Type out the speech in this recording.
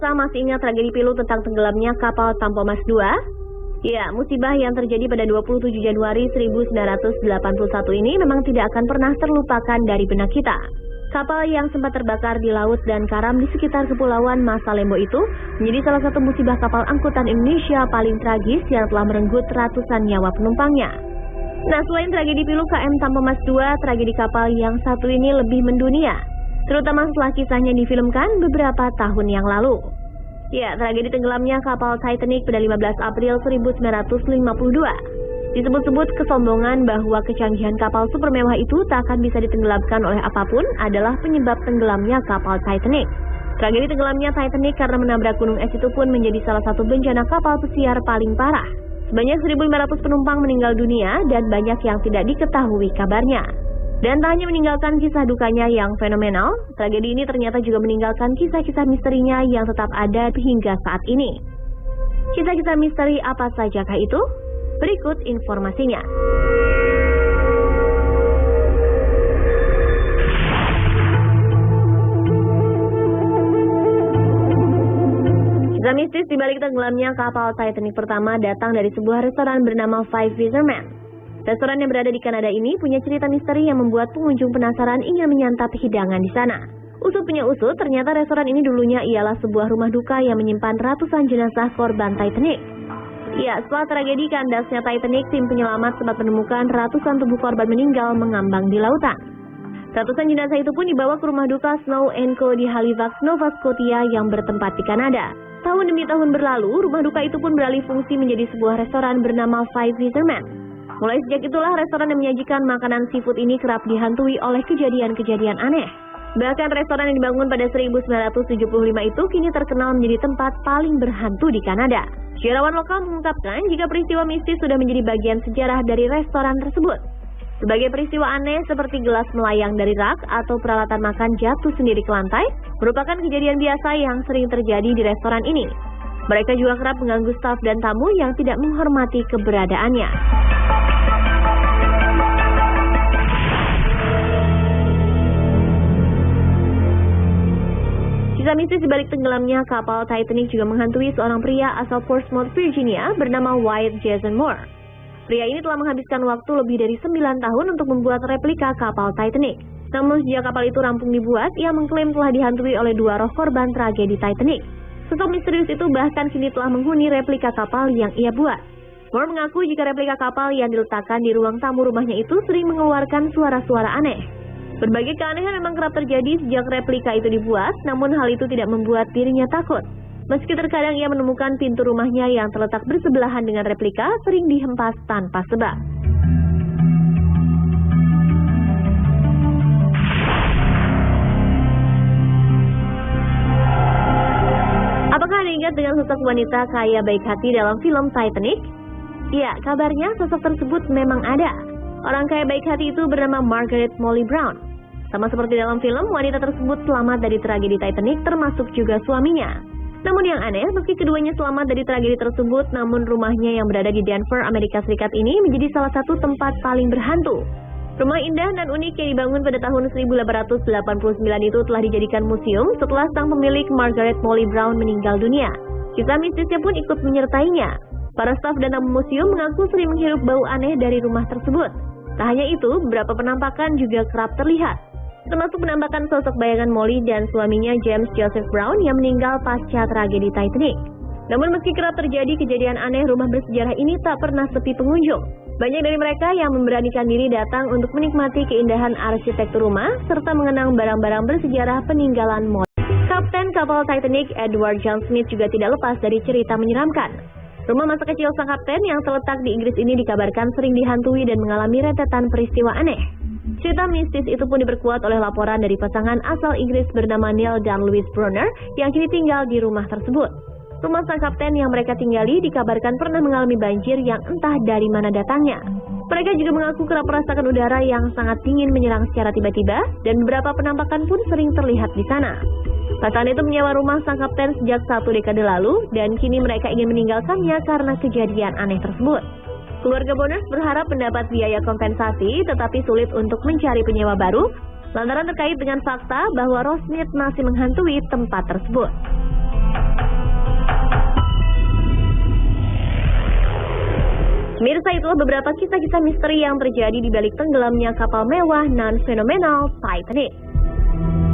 pemirsa masih ingat tragedi pilu tentang tenggelamnya kapal Tampomas II? Ya, musibah yang terjadi pada 27 Januari 1981 ini memang tidak akan pernah terlupakan dari benak kita. Kapal yang sempat terbakar di laut dan karam di sekitar kepulauan Masalembo itu menjadi salah satu musibah kapal angkutan Indonesia paling tragis yang telah merenggut ratusan nyawa penumpangnya. Nah, selain tragedi pilu KM Tampomas II, tragedi kapal yang satu ini lebih mendunia, terutama setelah kisahnya difilmkan beberapa tahun yang lalu. Ya, tragedi tenggelamnya kapal Titanic pada 15 April 1952. Disebut-sebut kesombongan bahwa kecanggihan kapal super mewah itu tak akan bisa ditenggelamkan oleh apapun adalah penyebab tenggelamnya kapal Titanic. Tragedi tenggelamnya Titanic karena menabrak gunung es itu pun menjadi salah satu bencana kapal pesiar paling parah. Sebanyak 1.500 penumpang meninggal dunia dan banyak yang tidak diketahui kabarnya. Dan tak hanya meninggalkan kisah dukanya yang fenomenal, tragedi ini ternyata juga meninggalkan kisah-kisah misterinya yang tetap ada hingga saat ini. Kisah-kisah misteri apa sajakah itu? Berikut informasinya. Kisah mistis di balik tenggelamnya kapal Titanic pertama datang dari sebuah restoran bernama Five Fishermen. Restoran yang berada di Kanada ini punya cerita misteri yang membuat pengunjung penasaran ingin menyantap hidangan di sana. Usut punya usut, ternyata restoran ini dulunya ialah sebuah rumah duka yang menyimpan ratusan jenazah korban Titanic. Ya, setelah tragedi kandasnya Titanic, tim penyelamat sempat menemukan ratusan tubuh korban meninggal mengambang di lautan. Ratusan jenazah itu pun dibawa ke rumah duka Snow & Co di Halifax, Nova Scotia yang bertempat di Kanada. Tahun demi tahun berlalu, rumah duka itu pun beralih fungsi menjadi sebuah restoran bernama Five Fishermen. Mulai sejak itulah restoran yang menyajikan makanan seafood ini kerap dihantui oleh kejadian-kejadian aneh. Bahkan restoran yang dibangun pada 1975 itu kini terkenal menjadi tempat paling berhantu di Kanada. Sejarawan lokal mengungkapkan jika peristiwa mistis sudah menjadi bagian sejarah dari restoran tersebut. Sebagai peristiwa aneh seperti gelas melayang dari rak atau peralatan makan jatuh sendiri ke lantai, merupakan kejadian biasa yang sering terjadi di restoran ini. Mereka juga kerap mengganggu staf dan tamu yang tidak menghormati keberadaannya. Kisah mistis dibalik tenggelamnya kapal Titanic juga menghantui seorang pria asal Portsmouth, Virginia bernama Wyatt Jason Moore. Pria ini telah menghabiskan waktu lebih dari 9 tahun untuk membuat replika kapal Titanic. Namun sejak kapal itu rampung dibuat, ia mengklaim telah dihantui oleh 2 roh korban tragedi Titanic. Sosok misterius itu bahkan kini telah menghuni replika kapal yang ia buat. Moore mengaku jika replika kapal yang diletakkan di ruang tamu rumahnya itu sering mengeluarkan suara-suara aneh. Berbagai keanehan memang kerap terjadi sejak replika itu dibuat, namun hal itu tidak membuat dirinya takut. Meski terkadang ia menemukan pintu rumahnya yang terletak bersebelahan dengan replika sering dihempas tanpa sebab. Apakah Anda ingat dengan sosok wanita kaya baik hati dalam film Titanic? Ya, kabarnya sosok tersebut memang ada. Orang kaya baik hati itu bernama Margaret Molly Brown. Sama seperti dalam film, wanita tersebut selamat dari tragedi Titanic termasuk juga suaminya. Namun yang aneh, meski keduanya selamat dari tragedi tersebut, namun rumahnya yang berada di Denver, Amerika Serikat ini menjadi salah satu tempat paling berhantu. Rumah indah dan unik yang dibangun pada tahun 1889 itu telah dijadikan museum setelah sang pemilik Margaret Molly Brown meninggal dunia. Kisah mistisnya pun ikut menyertainya. Para staf dan tamu museum mengaku sering menghirup bau aneh dari rumah tersebut. Tak hanya itu, beberapa penampakan juga kerap terlihat, termasuk penampakan sosok bayangan Molly dan suaminya James Joseph Brown yang meninggal pasca tragedi Titanic. Namun meski kerap terjadi kejadian aneh, rumah bersejarah ini tak pernah sepi pengunjung. Banyak dari mereka yang memberanikan diri datang untuk menikmati keindahan arsitektur rumah serta mengenang barang-barang bersejarah peninggalan Molly. Kapten kapal Titanic Edward John Smith juga tidak lepas dari cerita menyeramkan. Rumah masa kecil sang kapten yang terletak di Inggris ini dikabarkan sering dihantui dan mengalami rentetan peristiwa aneh. Cerita mistis itu pun diperkuat oleh laporan dari pasangan asal Inggris bernama Neil dan Louise Brunner yang kini tinggal di rumah tersebut. Rumah sang kapten yang mereka tinggali dikabarkan pernah mengalami banjir yang entah dari mana datangnya. Mereka juga mengaku kerap merasakan udara yang sangat dingin menyerang secara tiba-tiba dan beberapa penampakan pun sering terlihat di sana. Pasangan itu menyewa rumah sang kapten sejak 1 dekade lalu dan kini mereka ingin meninggalkannya karena kejadian aneh tersebut. Keluarga Bonus berharap mendapat biaya kompensasi tetapi sulit untuk mencari penyewa baru lantaran terkait dengan fakta bahwa Ross Smith masih menghantui tempat tersebut. Pemirsa, itulah beberapa kisah-kisah misteri yang terjadi di balik tenggelamnya kapal mewah non-fenomenal Titanic.